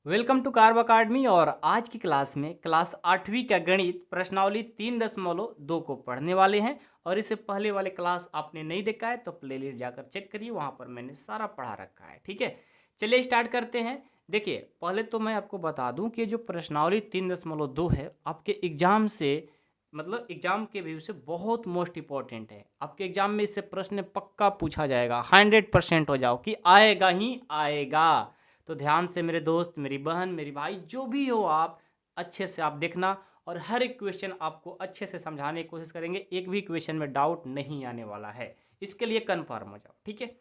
Welcome to carb academy. और आज की क्लास में क्लास 8वीं का गणित प्रश्नावली 3.2 को पढ़ने वाले हैं। और इससे पहले वाले क्लास आपने नहीं देखा है तो प्लेलिस्ट जाकर चेक करिए, वहाँ पर मैंने सारा पढ़ा रखा है। ठीक है, चलिए स्टार्ट करते हैं। देखिए, पहले तो मैं आपको बता दूं कि जो प्रश्नावली 3.2 है आपके एग्जाम से मतलब एग्जाम के व्यू से बहुत मोस्ट इंपॉर्टेंट है। आपके एग्जाम में इससे प्रश्न पक्का पूछा जाएगा, 100% हो जाओ कि आएगा ही आएगा। तो ध्यान से मेरे दोस्त, मेरी बहन, मेरी भाई, जो भी हो आप अच्छे से आप देखना और हर एक क्वेश्चन आपको अच्छे से समझाने की कोशिश करेंगे। एक भी क्वेश्चन में डाउट नहीं आने वाला है, इसके लिए कन्फर्म हो जाओ। ठीक है,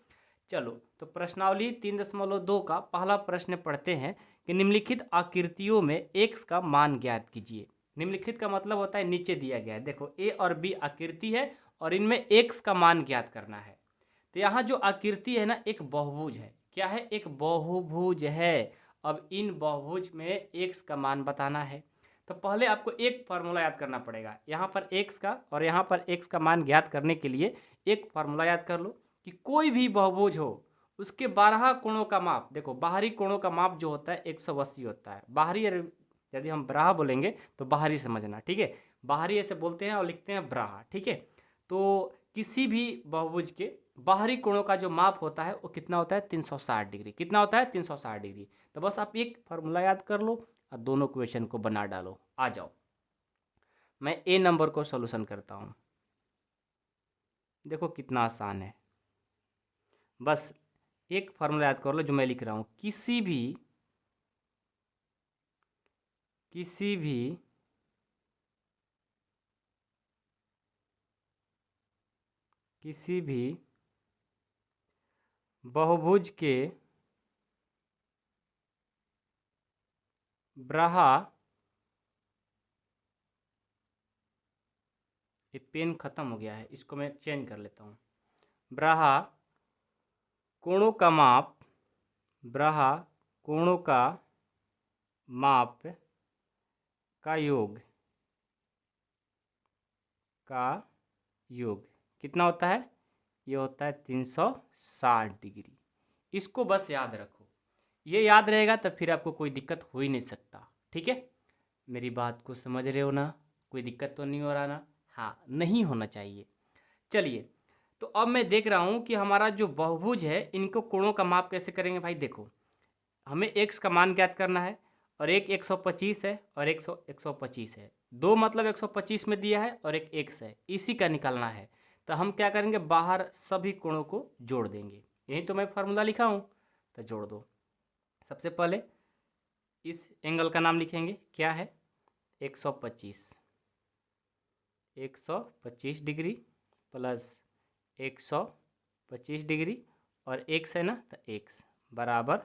चलो तो प्रश्नावली 3.2 का पहला प्रश्न पढ़ते हैं कि निम्नलिखित आकृतियों में x का मान ज्ञात कीजिए। निम्नलिखित का मतलब होता है नीचे दिया गया है। देखो a और b आकृति है और इनमें x का मान ज्ञात करना है। तो यहाँ जो आकृति है ना, एक बहुभुज है। क्या है? एक बहुभुज है। अब इन बहुभुज में x का मान बताना है तो पहले आपको एक फार्मूला याद करना पड़ेगा। यहाँ पर x का और यहाँ पर x का मान ज्ञात करने के लिए एक फार्मूला याद कर लो कि कोई भी बहुभुज हो उसके 12 कोणों का माप। देखो, बाहरी कोणों का माप जो होता है 180 होता है। बाहरी यदि हम ब्राह बोलेंगे तो बाहरी समझना, ठीक है। बाहरी ऐसे बोलते हैं और लिखते हैं ब्राह, ठीक है। तो किसी भी बहुभुज के बाहरी कोणों का जो माप होता है वो कितना होता है? 360 डिग्री। कितना होता है? 360 डिग्री। तो बस आप एक फार्मूला याद कर लो और दोनों क्वेश्चन को बना डालो। आ जाओ, मैं ए नंबर को सॉल्यूशन करता हूँ। देखो कितना आसान है। बस एक फार्मूला याद कर लो जो मैं लिख रहा हूँ। किसी भी बहुभुज के ब्राहा, ये पेन खत्म हो गया है, इसको मैं चेंज कर लेता हूँ। ब्राहा कोणों का माप, ब्राहा कोणों का माप का योग कितना होता है? ये होता है 360 डिग्री। इसको बस याद रखो। ये याद रहेगा तो फिर आपको कोई दिक्कत हो ही नहीं सकता। ठीक है, मेरी बात को समझ रहे हो ना? कोई दिक्कत तो नहीं हो रहा ना? हाँ, नहीं होना चाहिए। चलिए, तो अब मैं देख रहा हूँ कि हमारा जो बहुभुज है इनको कोणों का माप कैसे करेंगे भाई। देखो, हमें x का मान ज्ञात करना है और एक 125 है और एक 125 है। दो मतलब 125 में दिया है और एक x है, इसी का निकालना है। तो हम क्या करेंगे? बाहर सभी कोणों को जोड़ देंगे। यही तो मैं फार्मूला लिखा हूँ, तो जोड़ दो। सबसे पहले इस एंगल का नाम लिखेंगे, क्या है? 125 डिग्री प्लस 125 डिग्री और x है ना, तो x बराबर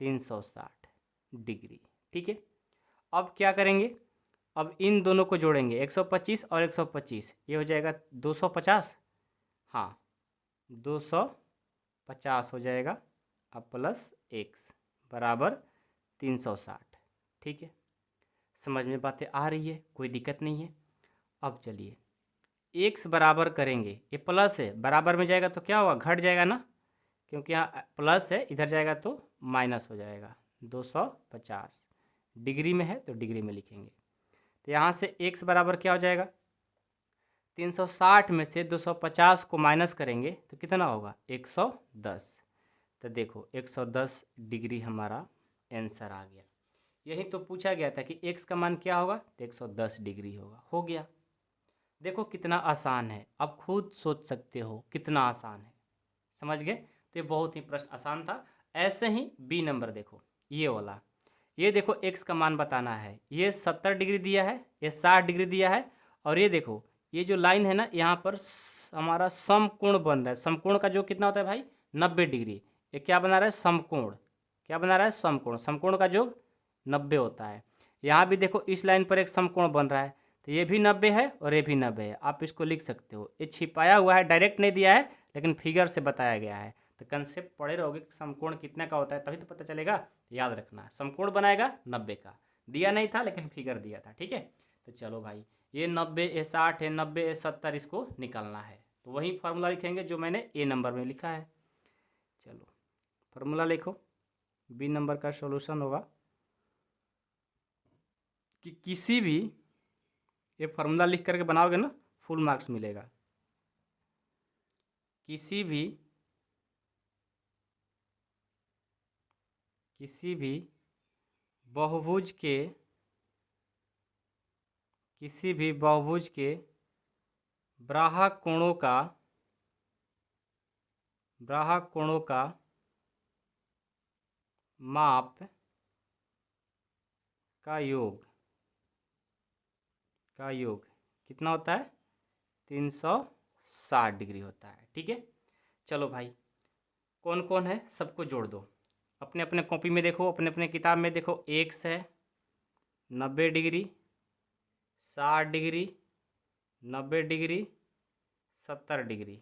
360 डिग्री। ठीक है, अब क्या करेंगे? अब इन दोनों को जोड़ेंगे, 125 और 125, ये हो जाएगा 250। हाँ, 250 हो जाएगा। अब प्लस x बराबर 360। ठीक है, समझ में बातें आ रही है? कोई दिक्कत नहीं है। अब चलिए x बराबर करेंगे, ये प्लस है, बराबर में जाएगा तो क्या होगा? घट जाएगा ना, क्योंकि यहाँ प्लस है, इधर जाएगा तो माइनस हो जाएगा। 250 डिग्री में है तो डिग्री में लिखेंगे। तो यहाँ से x बराबर क्या हो जाएगा? 360 में से 250 को माइनस करेंगे तो कितना होगा? 110। तो देखो 110 डिग्री हमारा आंसर आ गया। यही तो पूछा गया था कि x का मान क्या होगा, तो 110 डिग्री होगा। हो गया। देखो कितना आसान है, आप खुद सोच सकते हो कितना आसान है। समझ गए? तो ये बहुत ही प्रश्न आसान था। ऐसे ही बी नंबर देखो, ये वाला, ये देखो x का मान बताना है। ये 70 डिग्री दिया है, ये 60 डिग्री दिया है। और ये देखो, ये जो लाइन है ना, यहाँ पर हमारा समकोण बन रहा है। समकोण का जो कितना होता है भाई? 90 डिग्री। ये क्या बना रहा है? समकोण। क्या बना रहा है? समकोण। समकोण का योग 90 होता है। यहाँ भी देखो, इस लाइन पर एक समकोण बन रहा है, तो ये भी 90 है और ये भी 90 है। आप इसको लिख सकते हो। ये छिपाया हुआ है, डायरेक्ट नहीं दिया है, लेकिन फिगर से बताया गया है। तो कंसेप्ट पढ़े रहोगे कि समकोण कितने का होता है, तभी तो पता चलेगा। याद रखना, समकोण बनाएगा 90 का। दिया नहीं था लेकिन फिगर दिया था। ठीक है, तो चलो भाई, ये 90, ये 60 है, 90, ये 70, इसको निकालना है। तो वही फार्मूला लिखेंगे जो मैंने ए नंबर में लिखा है। चलो फार्मूला लिखो। बी नंबर का सॉल्यूशन होगा कि किसी भी, ये फार्मूला लिख करके बनाओगे ना फुल मार्क्स मिलेगा। किसी भी बहुभुज के ब्राहक कोणों का माप का योग कितना होता है? 360 डिग्री होता है। ठीक है, चलो भाई, कौन कौन है सबको जोड़ दो। अपने अपने कॉपी में देखो, अपने अपने किताब में देखो। एक्स है 90 डिग्री, 60 डिग्री, 90 डिग्री, 70 डिग्री,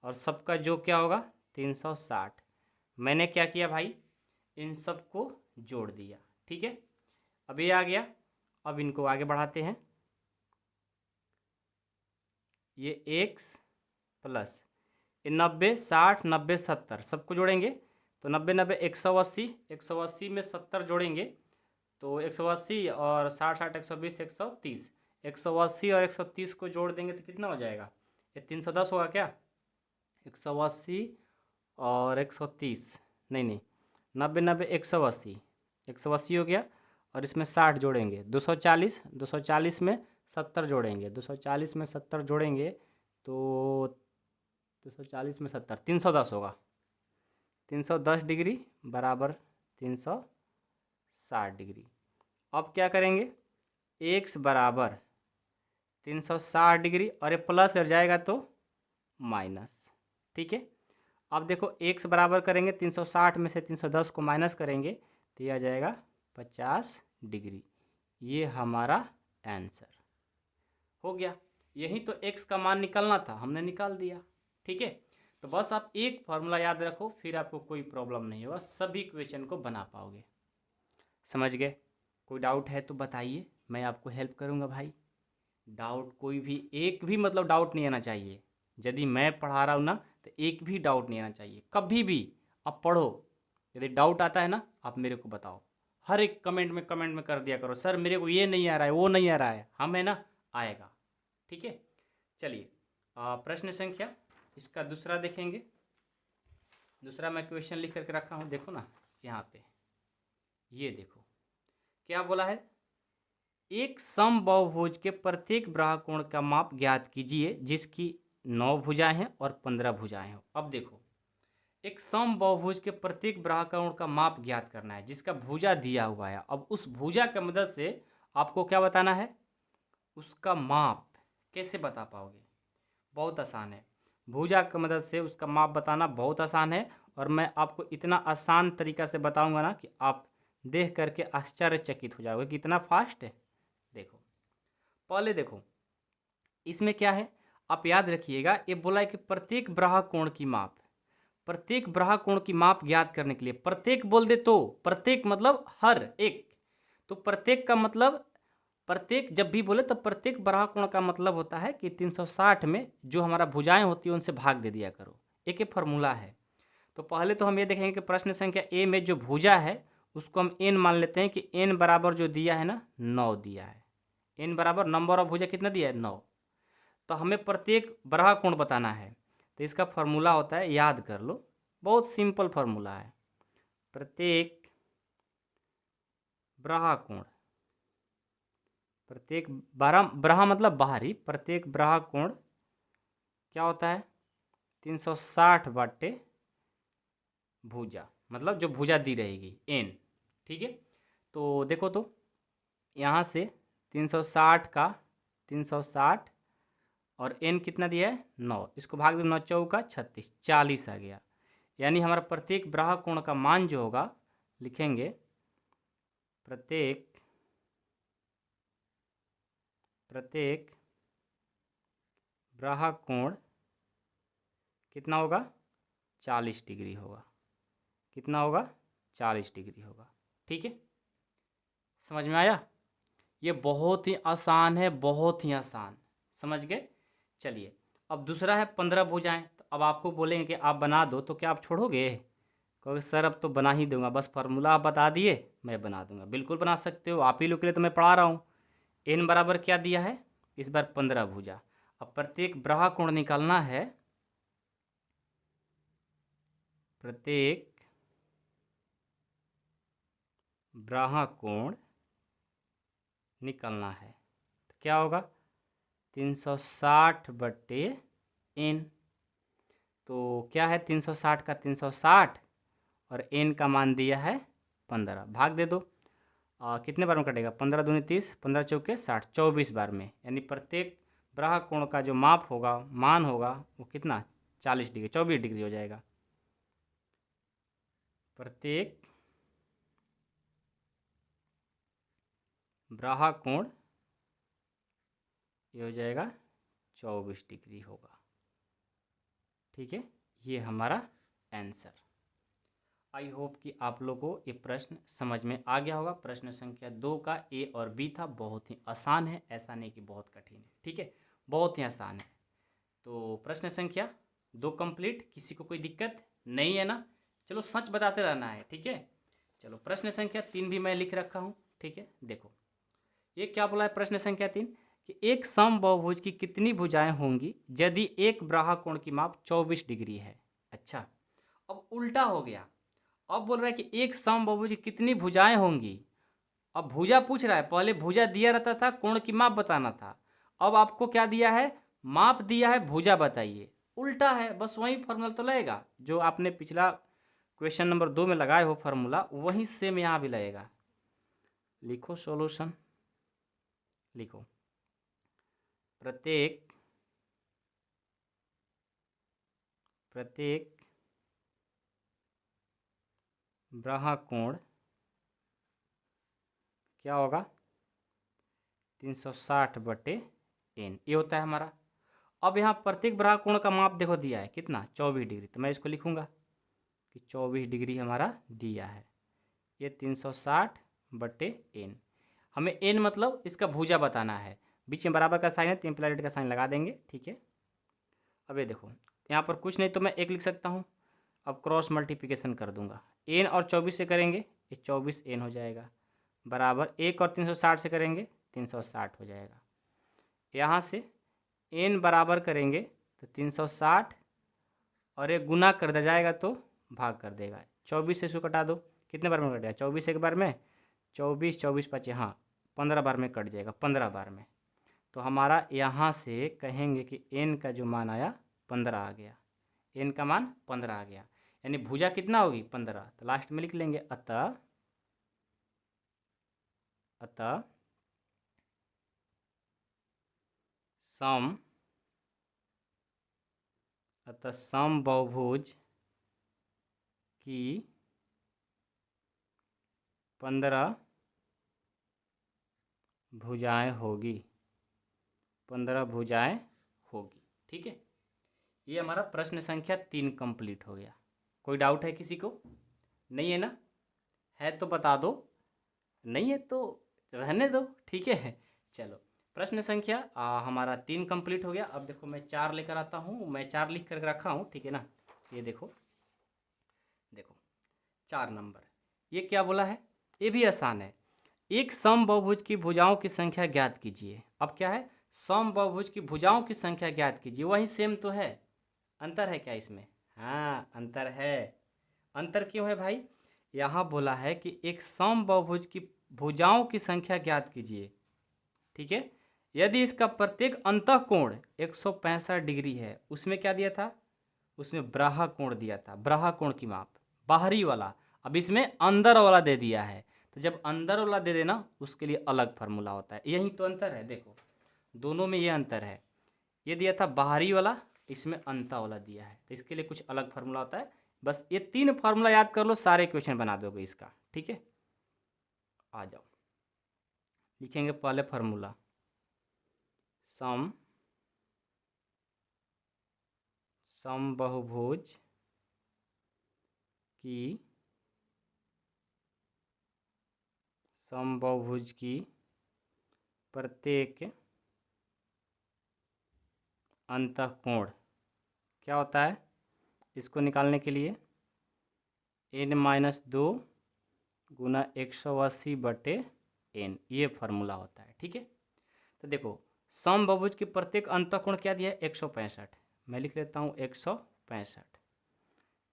और सबका जो क्या होगा 360। मैंने क्या किया भाई, इन सबको जोड़ दिया। ठीक है, अब ये आ गया। अब इनको आगे बढ़ाते हैं। ये x प्लस 90, 60, 90, 70 सबको जोड़ेंगे तो 90, 90, 180, 180 में 70 जोड़ेंगे तो 180, और 60, 60, 120, 130, 180 और 130 को जोड़ देंगे तो कितना हो जाएगा? ये 310 होगा क्या? 180 और 130, नहीं, 90, 90, 180, 180 हो गया, और इसमें 60 जोड़ेंगे 240, 240 में 70 जोड़ेंगे, 240 में 70 जोड़ेंगे तो 240 में 70, 310 होगा। 310 डिग्री बराबर 360 डिग्री। अब क्या करेंगे, x बराबर 360 डिग्री, और ये प्लस हो जाएगा तो माइनस। ठीक है, अब देखो x बराबर करेंगे 360 में से 310 को माइनस करेंगे तो यह आ जाएगा 50 डिग्री। ये हमारा आंसर हो गया। यही तो x का मान निकालना था, हमने निकाल दिया। ठीक है, तो बस आप एक फार्मूला याद रखो, फिर आपको कोई प्रॉब्लम नहीं होगा, सभी क्वेश्चन को बना पाओगे। समझ गए? कोई डाउट है तो बताइए, मैं आपको हेल्प करूँगा भाई। डाउट कोई भी, एक भी मतलब डाउट नहीं आना चाहिए। यदि मैं पढ़ा रहा हूँ ना तो एक भी डाउट नहीं आना चाहिए। कभी भी आप पढ़ो, यदि डाउट आता है ना आप मेरे को बताओ। हर एक कमेंट में कर दिया करो, सर मेरे को ये नहीं आ रहा है, वो नहीं आ रहा है। हम है ना, आएगा। ठीक है, चलिए प्रश्न संख्या इसका दूसरा देखेंगे। दूसरा मैं क्वेश्चन लिख करके रखा हूँ, देखो ना यहाँ पे, ये देखो क्या बोला है। एक समबाहुभुज के प्रत्येक ब्राहकोण का माप ज्ञात कीजिए जिसकी 9 भुजाएं हैं और 15 भुजाएं हैं। अब देखो, एक समबाहुभुज के प्रत्येक ब्राहकोण का माप ज्ञात करना है जिसका भुजा दिया हुआ है। अब उस भुजा की मदद से आपको क्या बताना है, उसका माप। कैसे बता पाओगे? बहुत आसान है। भुजा की मदद से उसका माप बताना बहुत आसान है, और मैं आपको इतना आसान तरीका से बताऊंगा ना कि आप देख करके आश्चर्यचकित हो जाओगे कि इतना फास्ट है। देखो, पहले देखो इसमें क्या है, आप याद रखिएगा। ये बोला है कि प्रत्येक ब्राहकोण की माप, प्रत्येक ब्राहकोण की माप ज्ञात करने के लिए, प्रत्येक बोल दे तो प्रत्येक मतलब हर एक, तो प्रत्येक का मतलब प्रत्येक जब भी बोले तो प्रत्येक ब्राहकोण का मतलब होता है कि 360 में जो हमारा भुजाएं होती है उनसे भाग दे दिया करो। एक फार्मूला है। तो पहले तो हम ये देखेंगे कि प्रश्न संख्या ए में जो भुजा है उसको हम n मान लेते हैं कि n बराबर जो दिया है ना 9 दिया है। n बराबर नंबर ऑफ भुजा कितना दिया है? 9। तो हमें प्रत्येक ब्राहकोण बताना है, तो इसका फार्मूला होता है, याद कर लो, बहुत सिंपल फार्मूला है। प्रत्येक ब्राहकोण, प्रत्येक ब्राह मतलब बाहरी, प्रत्येक ब्राहकोण क्या होता है? 360 बाटे भुजा, मतलब जो भुजा दी रहेगी n। ठीक है, तो देखो तो यहाँ से 360 का 360 और n कितना दिया है? 9। इसको भाग दो 9 चौका 36, 40 आ गया। यानी हमारा प्रत्येक ब्राहकोण का मान जो होगा, लिखेंगे प्रत्येक ब्राहकोण कितना होगा? 40 डिग्री होगा। कितना होगा? 40 डिग्री होगा। ठीक है, समझ में आया? ये बहुत ही आसान है, बहुत ही आसान। समझ गए? चलिए, अब दूसरा है 15 भुजाएं। तो अब आपको बोलेंगे कि आप बना दो, तो क्या आप छोड़ोगे? कहोगे सर अब तो बना ही दूंगा, बस फार्मूला आप बता दिए मैं बना दूंगा। बिल्कुल बना सकते हो, आप ही लोग के लिए तो मैं पढ़ा रहा हूँ। n बराबर क्या दिया है इस बार 15 भुजा। अब प्रत्येक ब्राहा कोण निकालना है, प्रत्येक ब्राहा कोण निकालना है तो क्या होगा 360 बट्टे n। तो क्या है 360 का 360 और n का मान दिया है 15, भाग दे दो। कितने बार में कटेगा 15 दूनी 30, 15 चौके 60, 24 बार में, यानी प्रत्येक ब्राहा कोण का जो माप होगा मान होगा वो कितना 40 डिग्री 24 डिग्री हो जाएगा। प्रत्येक ब्राहा कोण ये हो जाएगा 24 डिग्री होगा। ठीक है, ये हमारा आंसर। आई होप कि आप लोगों को ये प्रश्न समझ में आ गया होगा। प्रश्न संख्या 2 का ए और बी था, बहुत ही आसान है, ऐसा नहीं कि बहुत कठिन है। ठीक है, बहुत ही आसान है। तो प्रश्न संख्या 2 कंप्लीट, किसी को कोई दिक्कत नहीं है ना? चलो सच बताते रहना है। ठीक है, चलो प्रश्न संख्या 3 भी मैं लिख रखा हूँ। ठीक है, देखो ये क्या बोला है प्रश्न संख्या 3 कि एक समबाहुभुज की कितनी भुजाएं होंगी यदि एक ब्राहा कोण की माप 24 डिग्री है। अच्छा, अब उल्टा हो गया, अब बोल रहा है कि एक समबाहुभुज की कितनी भुजाएं होंगी। अब भुजा पूछ रहा है, पहले भुजा दिया रहता था, कोण की माप बताना था। अब आपको क्या दिया है, माप दिया है, भुजा बताइए। उल्टा है, बस वही फॉर्मूला तो लगेगा जो आपने पिछला क्वेश्चन नंबर 2 में लगाए हो फॉर्मूला, वही सेम यहाँ भी लगेगा। लिखो सॉल्यूशन, लिखो प्रत्येक ब्राहा कोण क्या होगा 360 बटे n, ये होता है हमारा। अब यहाँ प्रत्येक ब्राहा कोण का माप देखो दिया है कितना 24 डिग्री, तो मैं इसको लिखूंगा कि 24 डिग्री हमारा दिया है। ये 360 बटे n, हमें n मतलब इसका भुजा बताना है। बीच में बराबर का साइन है तो इम्प्लाइड का साइन लगा देंगे। ठीक है, अब ये देखो यहाँ पर कुछ नहीं तो मैं 1 लिख सकता हूँ। अब क्रॉस मल्टीप्लिकेशन कर दूंगा, n और 24 से करेंगे ये 24 n हो जाएगा, बराबर 1 और 360 से करेंगे 360 हो जाएगा। यहाँ से n बराबर करेंगे तो 360 और एक गुना कर दिया जाएगा तो भाग कर देगा। 24 से इसको कटा दो, कितने बार में कटेगा 24 एक बार में, 24 24 25, हाँ 15 बार में कट जाएगा, 15 बार में। तो हमारा यहाँ से कहेंगे कि n का जो मान आया 15 आ गया, n का मान 15 आ गया, यानी भुजा कितना होगी 15। तो लास्ट में लिख लेंगे अतः समबाहुभुज की 15 भुजाएं होगी, 15 भुजाएं होगी। ठीक है, ये हमारा प्रश्न संख्या 3 कंप्लीट हो गया। कोई डाउट है किसी को? नहीं है ना? है तो बता दो, नहीं है तो रहने दो। ठीक है, चलो प्रश्न संख्या हमारा 3 कंप्लीट हो गया। अब देखो मैं 4 लेकर आता हूँ, मैं 4 लिख कर रखा हूँ। ठीक है ना, ये देखो 4 नंबर, ये क्या बोला है, ये भी आसान है। एक समबाहुभुज की भुजाओं की संख्या ज्ञात कीजिए। अब क्या है, समबाहुभुज की भुजाओं की संख्या ज्ञात कीजिए, वही सेम तो है, अंतर है क्या इसमें? हाँ अंतर है। अंतर क्यों है भाई? यहाँ बोला है कि एक समबाहुभुज की भुजाओं की संख्या ज्ञात कीजिए। ठीक है, यदि इसका प्रत्येक अंतःकोण 165 डिग्री है, उसमें क्या दिया था, उसमें ब्राहा कोण दिया था, ब्राहा कोण की माप बाहरी वाला। अब इसमें अंदर वाला दे दिया है, तो जब अंदर वाला दे देना उसके लिए अलग फार्मूला होता है। यही तो अंतर है, देखो दोनों में ये अंतर है। ये दिया था बाहरी वाला, इसमें अंता वाला दिया है, तो इसके लिए कुछ अलग फार्मूला होता है। बस ये 3 फार्मूला याद कर लो, सारे क्वेश्चन बना दोगे इसका। ठीक है, आ जाओ लिखेंगे पहले फार्मूला, समबाहुभुज की प्रत्येक अंतःकोण क्या होता है, इसको निकालने के लिए n-2 गुना 180 बटे n, ये फार्मूला होता है। ठीक है, तो देखो समबाहुभुज के प्रत्येक अंतःकोण क्या दिया है 165। मैं लिख लेता हूँ 165।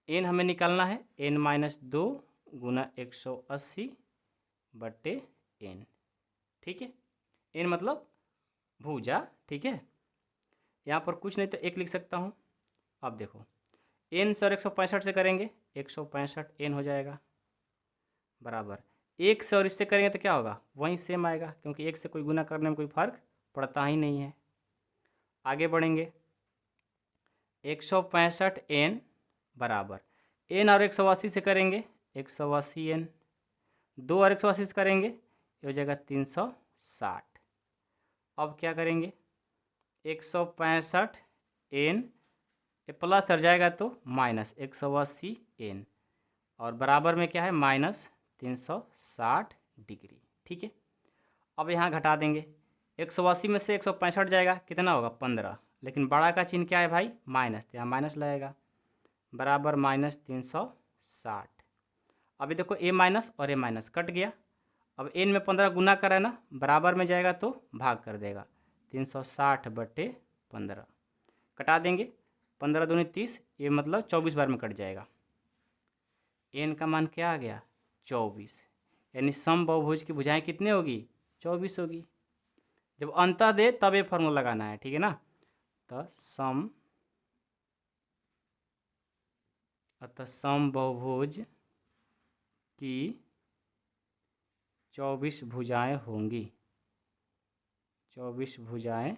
एन हमें निकालना है n-2 गुना 180 बट्टे एन। ठीक है, एन मतलब भुजा। ठीक है, यहाँ पर कुछ नहीं तो एक लिख सकता हूँ। अब देखो एन सर 165 से करेंगे 165 एन हो जाएगा बराबर 1 से, और इससे करेंगे तो क्या होगा वहीं सेम आएगा, क्योंकि 1 से कोई गुना करने में कोई फर्क पड़ता ही नहीं है। आगे बढ़ेंगे 165 एन बराबर एन और 180 से करेंगे 180 एन, 2 और 180 से करेंगे ये हो जाएगा 360। अब क्या करेंगे 165 एन प्लस कर जाएगा तो माइनस 180 एन, और बराबर में क्या है माइनस 360 डिग्री। ठीक है, अब यहाँ घटा देंगे 180 में से 165 जाएगा कितना होगा 15, लेकिन बड़ा का चिन्ह क्या है भाई माइनस, तो यहाँ माइनस लगेगा बराबर माइनस 360। अभी देखो ए माइनस और ए माइनस कट गया। अब एन में 15 गुना करा है ना, बराबर में जाएगा तो भाग कर देगा 360 बटे 15 कटा देंगे 15 दूनी 30, ये मतलब 24 बार में कट जाएगा। एन का मान क्या आ गया 24, यानी समबाहुभुज की भुजाएं कितनी होगी 24 होगी। जब अंतः दे तब ये फॉर्मूला लगाना है, ठीक है ना। तो समबाहुभुज की 24 भुजाएं होंगी, 24 भुजाएं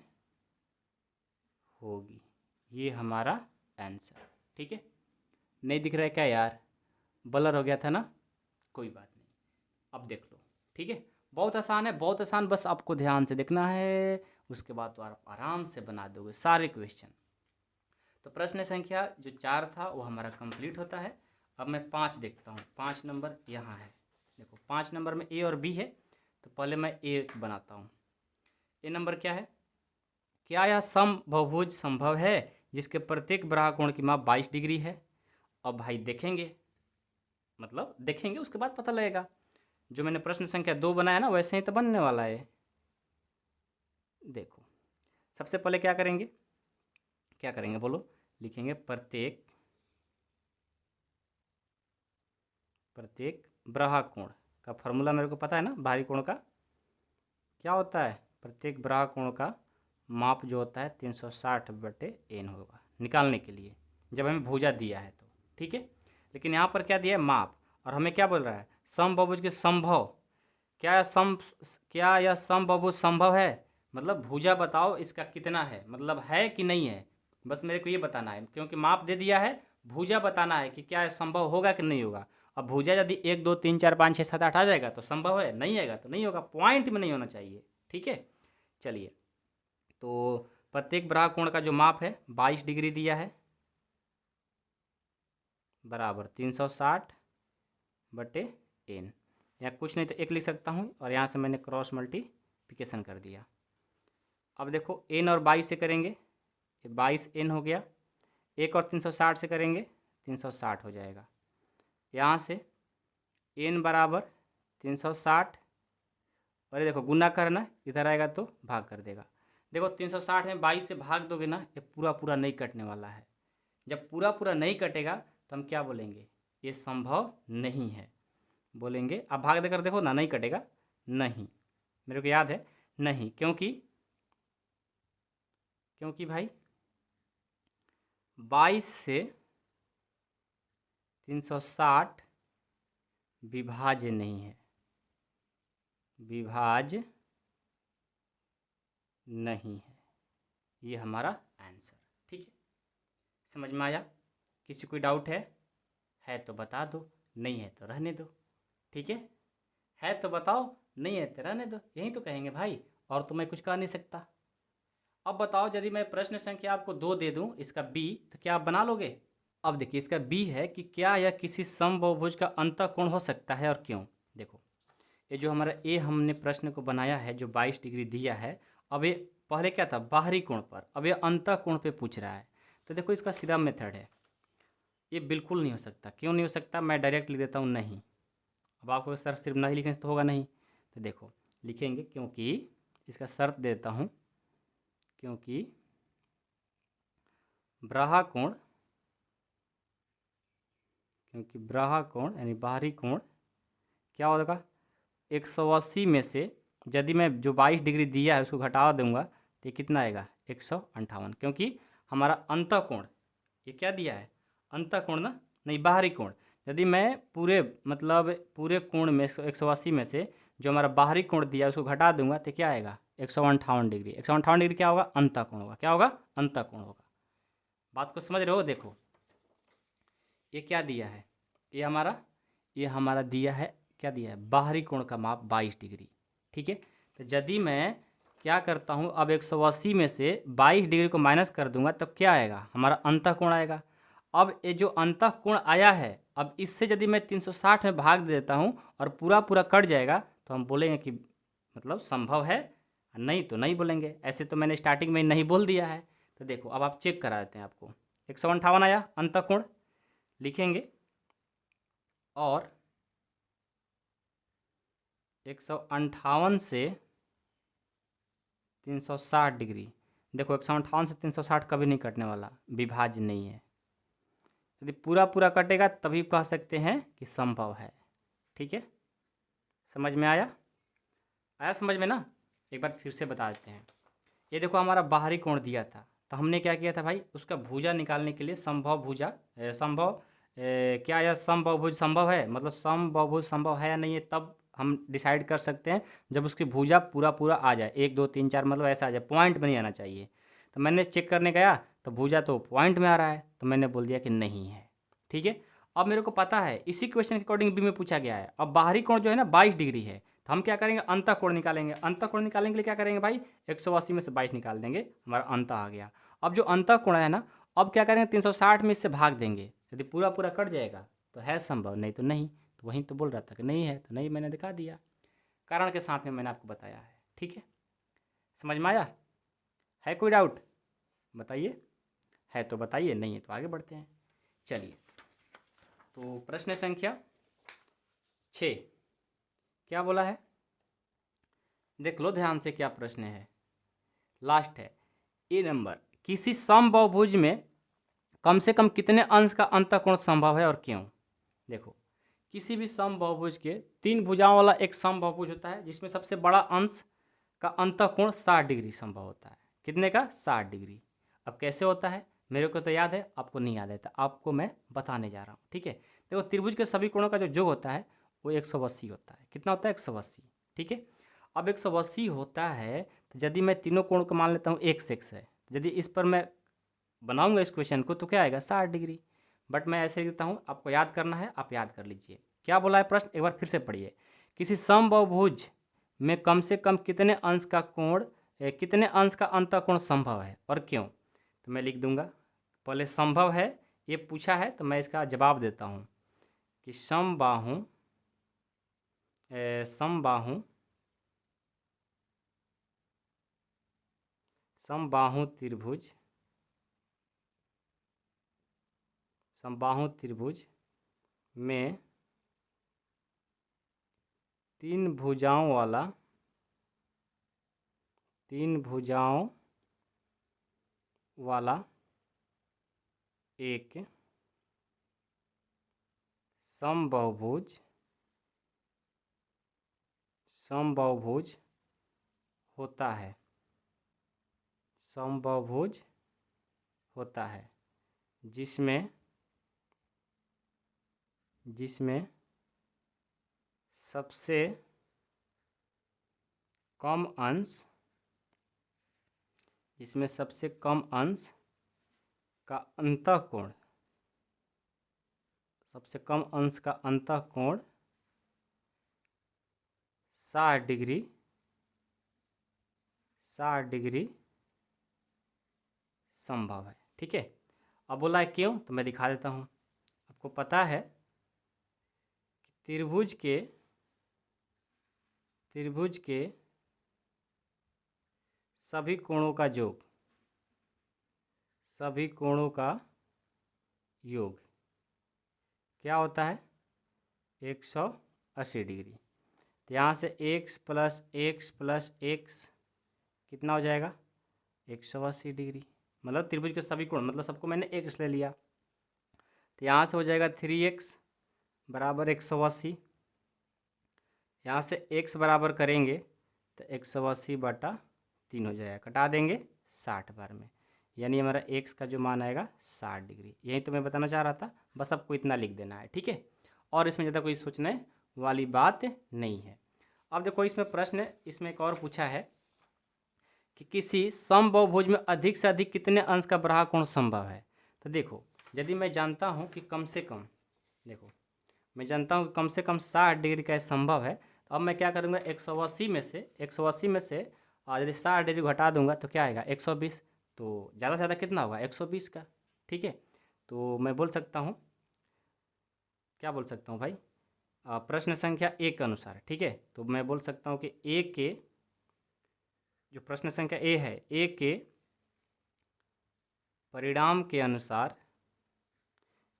होगी, ये हमारा आंसर। ठीक है, नहीं दिख रहा है क्या यार, ब्लर हो गया था ना, कोई बात नहीं, अब देख लो। ठीक है, बहुत आसान है, बहुत आसान, बस आपको ध्यान से देखना है, उसके बाद तो आप आराम से बना दोगे सारे क्वेश्चन। तो प्रश्न संख्या जो 4 था वो हमारा कंप्लीट होता है। अब मैं 5 देखता हूँ, 5 नंबर यहाँ है। देखो 5 नंबर में ए और बी है, तो पहले मैं ए बनाता हूँ। ए नंबर क्या है, क्या यह समबाहुभुज संभव है जिसके प्रत्येक बाह्य कोण की माप 22 डिग्री है। अब भाई देखेंगे, मतलब देखेंगे उसके बाद पता लगेगा। जो मैंने प्रश्न संख्या 2 बनाया ना वैसे ही तो बनने वाला है। देखो सबसे पहले क्या करेंगे बोलो, लिखेंगे प्रत्येक बाह्य कोण का फॉर्मूला मेरे को पता है ना, बाहरी कोण का क्या होता है, प्रत्येक बाह्य कोण का माप जो होता है 360 बटे एन होगा निकालने के लिए, जब हमें भुजा दिया है तो। ठीक है, लेकिन यहाँ पर क्या दिया है माप, और हमें क्या बोल रहा है समबाहुभुज के संभव, क्या यह समबाहुभुज संभव है, मतलब भुजा बताओ इसका कितना है, मतलब है कि नहीं है, बस मेरे को ये बताना है, क्योंकि माप दे दिया है, भुजा बताना है कि क्या संभव होगा कि नहीं होगा। अब भुजा यदि 1 2 3 4 5 6 7 8 आ जाएगा तो संभव है, नहीं आएगा तो नहीं होगा, पॉइंट में नहीं होना चाहिए। ठीक है, चलिए, तो प्रत्येक बाह्य कोण का जो माप है 22 डिग्री दिया है बराबर 360 बटे एन, यहाँ कुछ नहीं तो एक लिख सकता हूँ, और यहाँ से मैंने क्रॉस मल्टीप्लिकेशन कर दिया। अब देखो एन और 22 से करेंगे 22 एन हो गया, 1 और 360 से करेंगे 360 हो जाएगा। यहाँ से एन बराबर 360, और ये देखो गुना करना इधर आएगा तो भाग कर देगा। देखो 360 में 22 से भाग दोगे ना, ये पूरा पूरा नहीं कटने वाला है। जब पूरा पूरा नहीं कटेगा तो हम क्या बोलेंगे, ये संभव नहीं है बोलेंगे। आप भाग देकर देखो ना, नहीं कटेगा, नहीं, मेरे को याद है नहीं, क्योंकि भाई 22 से 360 विभाज्य नहीं है, विभाज्य नहीं है, ये हमारा आंसर। ठीक है, समझ में आया, किसी कोई डाउट है तो बता दो, नहीं है तो रहने दो। ठीक है तो बताओ, नहीं है तो रहने दो, यही तो कहेंगे भाई, और तो मैं कुछ कह नहीं सकता। अब बताओ यदि मैं प्रश्न संख्या आपको 2 दे दूं इसका बी, तो क्या आप बना लोगे। अब देखिए इसका बी है कि क्या यह किसी समबाहुभुज का अंतःकोण हो सकता है और क्यों। देखो ये जो हमारा ए हमने प्रश्न को बनाया है जो 22 डिग्री दिया है, अब ये पहले क्या था बाहरी कोण पर, अब ये अंतःकोण पे पूछ रहा है। तो देखो इसका सीधा मेथड है, ये बिल्कुल नहीं हो सकता। क्यों नहीं हो सकता, मैं डायरेक्ट लिख देता हूँ नहीं। अब आपको सर सिर्फ नहीं लिखने से तो होगा नहीं, तो देखो लिखेंगे क्योंकि इसका शर्त देता हूँ, क्योंकि ब्राहा कोण यानी बाहरी कोण क्या होगा, 180 में से यदि मैं जो 22 डिग्री दिया है उसको घटा दूंगा तो ये कितना आएगा, 158, क्योंकि हमारा अंतःकोण ये क्या दिया है, अंतःकोण ना, नहीं बाहरी कोण। यदि मैं पूरे कोण में 180 में से जो हमारा बाहरी कोण दिया है उसको घटा दूंगा तो क्या आएगा, 158 डिग्री। 158 डिग्री क्या होगा, अंतःकोण होगा। क्या होगा, अंतःकोण होगा। बात को समझ रहे हो? देखो ये क्या दिया है, ये हमारा दिया है, क्या दिया है, बाहरी कोण का माप 22 डिग्री। ठीक है, तो यदि मैं क्या करता हूँ, अब 180 में से 22 डिग्री को माइनस कर दूंगा तो क्या आएगा, हमारा अंतःकोण आएगा। अब ये जो अंतःकोण आया है, अब इससे यदि मैं 360 में भाग देता हूँ और पूरा पूरा कट जाएगा तो हम बोलेंगे कि मतलब संभव है, नहीं तो नहीं बोलेंगे। ऐसे तो मैंने स्टार्टिंग में नहीं बोल दिया है। तो देखो अब आप चेक करा देते हैं आपको, 158 आया अंतःकोण, लिखेंगे, और 158 से 360 डिग्री। देखो 158 से 360 कभी नहीं कटने वाला, विभाज्य नहीं है। यदि पूरा पूरा कटेगा तभी कह सकते हैं कि संभव है। ठीक है, समझ में आया? आया समझ में ना? एक बार फिर से बता देते हैं। ये देखो हमारा बाहरी कोण दिया था, तो हमने क्या किया था भाई, उसका भुजा निकालने के लिए क्या यह समबाहुभुज संभव है, मतलब समबाहुभुज संभव है या नहीं है, तब हम डिसाइड कर सकते हैं जब उसकी भुजा पूरा पूरा आ जाए, 1 2 3 4 मतलब ऐसा आ जाए, पॉइंट में नहीं आना चाहिए। तो मैंने चेक करने गया तो भुजा तो पॉइंट में आ रहा है, तो मैंने बोल दिया कि नहीं है। ठीक है, अब मेरे को पता है इसी क्वेश्चन के अकॉर्डिंग बी में पूछा गया है। अब बाहरी कोण जो है ना 22 डिग्री है, तो हम क्या करेंगे, अंतःकोण निकालेंगे। अंतःकोण निकालने के लिए क्या करेंगे भाई, 180 में से 22 निकाल देंगे, हमारा अंत आ गया। अब जो अंतःकोण है ना, अब क्या करेंगे, 360 में इससे भाग देंगे। यदि पूरा पूरा कट जाएगा तो है संभव, नहीं तो नहीं। तो वहीं तो बोल रहा था कि नहीं है, तो नहीं मैंने दिखा दिया, कारण के साथ में मैंने आपको बताया है। ठीक है, समझ में आया? है कोई डाउट बताइए, है तो बताइए, नहीं है तो आगे बढ़ते हैं। चलिए, तो प्रश्न संख्या 6 क्या बोला है, देख लो ध्यान से क्या प्रश्न है। लास्ट है ए नंबर, किसी समबाहुभुज में कम से कम कितने अंश का अंतःकोण संभव है और क्यों। देखो किसी भी समबाहुभुज के 3 भुजाओं वाला एक समबाहुभुज होता है, जिसमें सबसे बड़ा अंश का अंतःकोण 60 डिग्री संभव होता है। कितने का, 60 डिग्री। अब कैसे होता है, मेरे को तो याद है, आपको नहीं याद है, तो आपको मैं बताने जा रहा हूँ। ठीक है, देखो त्रिभुज के सभी कोणों का जो योग होता है वो 180 होता है। कितना होता है, 180। ठीक है, अब 180 होता है, तो यदि मैं तीनों कोण को मान लेता हूँ एक से है, यदि इस पर मैं बनाऊंगा इस क्वेश्चन को तो क्या आएगा, 60 डिग्री। बट मैं ऐसे लिखता हूँ, आपको याद करना है, आप याद कर लीजिए। क्या बोला है प्रश्न, एक बार फिर से पढ़िए। किसी समबाहुभुज में कम से कम कितने अंश का अंतःकोण संभव है और क्यों। तो मैं लिख दूंगा, पहले संभव है ये पूछा है तो मैं इसका जवाब देता हूँ कि समबाहु त्रिभुज में 3 भुजाओं वाला एक समबाहुभुज होता है, जिसमें सबसे कम अंश का अंतःकोण 60 डिग्री संभव है। ठीक है, अब बोला है क्यों, तो मैं दिखा देता हूँ। आपको पता है कि त्रिभुज के सभी कोणों का योग क्या होता है, 180 डिग्री। तो यहाँ से x प्लस x कितना हो जाएगा 180 डिग्री, मतलब त्रिभुज के सभी कोण, मतलब सबको मैंने x ले लिया, तो यहाँ से हो जाएगा 3x बराबर 180, यहाँ से x बराबर करेंगे तो 180/3 हो जाएगा, कटा देंगे 60 बार में, यानी हमारा x का जो मान आएगा 60 डिग्री। यही तो मैं बताना चाह रहा था, बस आपको इतना लिख देना है, ठीक है। और इसमें ज़्यादा कोई सोचने वाली बात नहीं है। अब देखो इसमें प्रश्न, इसमें एक और पूछा है कि किसी समबाहुभुज में अधिक से अधिक कितने अंश का बराह कोण संभव है। तो देखो यदि मैं जानता हूँ कि कम से कम, देखो मैं जानता हूँ कि कम से कम 60 डिग्री का संभव है, तो अब मैं क्या करूँगा 180 में से यदि 60 डिग्री घटा दूंगा तो क्या आएगा 120, तो ज़्यादा से ज़्यादा कितना होगा 120 का, ठीक है। तो मैं बोल सकता हूँ, क्या बोल सकता हूँ भाई, प्रश्न संख्या 1 के अनुसार, ठीक है। तो मैं बोल सकता हूँ कि ए के जो प्रश्न संख्या ए है, ए के परिणाम के अनुसार,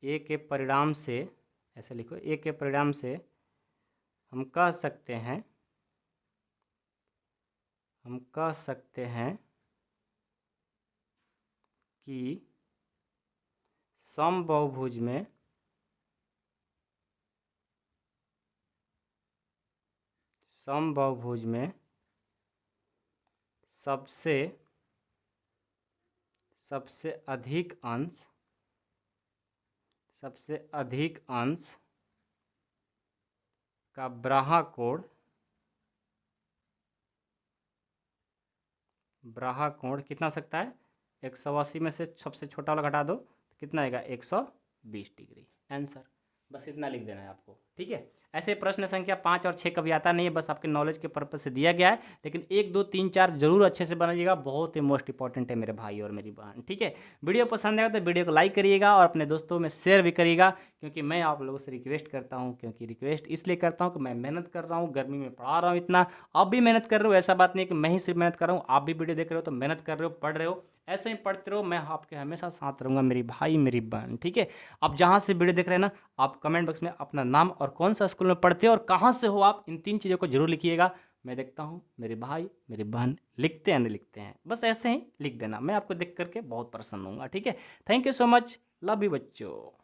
ए के परिणाम से, ऐसे लिखो, ए के परिणाम से हम कह सकते हैं कि समबाहुभुज में सबसे अधिक अंश का बराह कोण कितना हो सकता है, 180 में से सबसे छोटा वाला घटा दो तो कितना आएगा 120 डिग्री, आंसर। बस इतना लिख देना है आपको, ठीक है। ऐसे प्रश्न संख्या 5 और 6 कभी आता नहीं है, बस आपके नॉलेज के पर्पज से दिया गया है, लेकिन 1 2 3 4 जरूर अच्छे से बनाइएगा, बहुत ही मोस्ट इंपॉर्टेंट है मेरे भाई और मेरी बहन, ठीक है। वीडियो पसंद आएगा तो वीडियो को लाइक करिएगा और अपने दोस्तों में शेयर भी करिएगा, क्योंकि मैं आप लोगों से रिक्वेस्ट करता हूँ, क्योंकि रिक्वेस्ट इसलिए करता हूँ कि मैं मेहनत कर रहा हूँ, गर्मी में पढ़ा रहा हूँ इतना, आप भी मेहनत कर रहे हो, ऐसा बात नहीं है कि मैं ही सिर्फ मेहनत कर रहा हूँ, आप भी वीडियो देख रहे हो तो मेहनत कर रहे हो, पढ़ रहे हो, ऐसे ही पढ़ते रहो, मैं आपके हमेशा साथ रहूँगा मेरी भाई मेरी बहन, ठीक है। आप जहाँ से वीडियो देख रहे हैं ना, आप कमेंट बॉक्स में अपना नाम और कौन सा स्कूल में पढ़ते हो और कहाँ से हो आप, इन 3 चीज़ों को जरूर लिखिएगा। मैं देखता हूँ मेरे भाई मेरी बहन लिखते हैं नहीं लिखते हैं, बस ऐसे ही लिख देना, मैं आपको देख करके बहुत प्रसन्न हूँगा, ठीक है। Thank you so much, love you बच्चों।